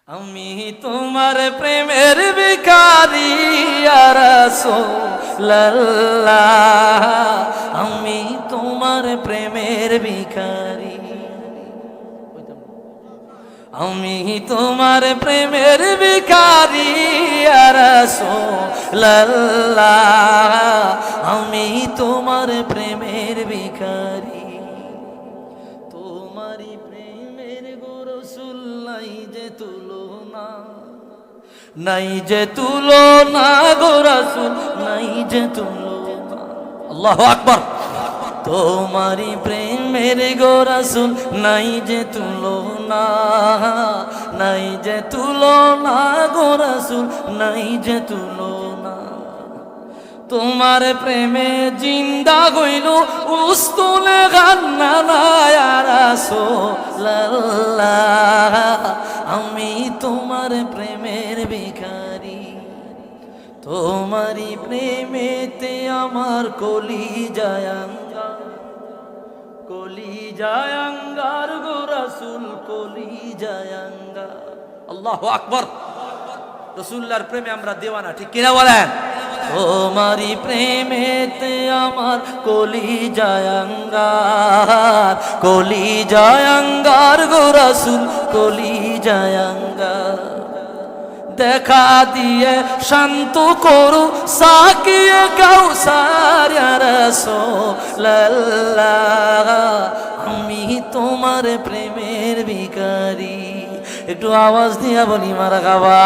আমি তোমার প্রেমের ভিখারি ইয়া রাসূলুল্লাহ, আমি তোমার প্রেমের ভিখারি, আমি তোমার প্রেমের ভিখারি ইয়া রাসূলুল্লাহ, আমি তোমার প্রেমের ভিখারি। তোমারই প্রেমের গো রাসূল নাই যে তুলনা, নাই যে তুলনা গো রাসূল, নাই যে তুলনা। আল্লাহু আকবার। তোমারই প্রেমের গো রাসূল নাই যে তুলনা, নাই যে তুলনা গো রাসূল, নাই যে তুলনা। তোমার প্রেমে জিন্দা হইল উস্তুলে গান্না ইয়া রাসূলুল্লাহ, আমি তোমার প্রেমের ভিখারি। তোমারই প্রেমেতে আমার কলিজায় আঙ্গার, কলিজায় আঙ্গার গো রাসূল, কলিজায় আঙ্গার। আল্লাহু আকবার। রাসূলুল্লাহর প্রেমে আমরা দেওয়ানা, ঠিক কিনা বলেন? তোমারই প্রেমেতে আমার কলিজায় আঙ্গার, কলিজায় আঙ্গার গো রাসূল, কলিজায় আঙ্গার। দেখা দিয়ে শান্ত করু সাকিয়ে কাউসার ইয়া রাসূলুল্লাহ, আমি তোমার প্রেমের ভিখারি। একটু আওয়াজ দিয়া বলি মারহাবা।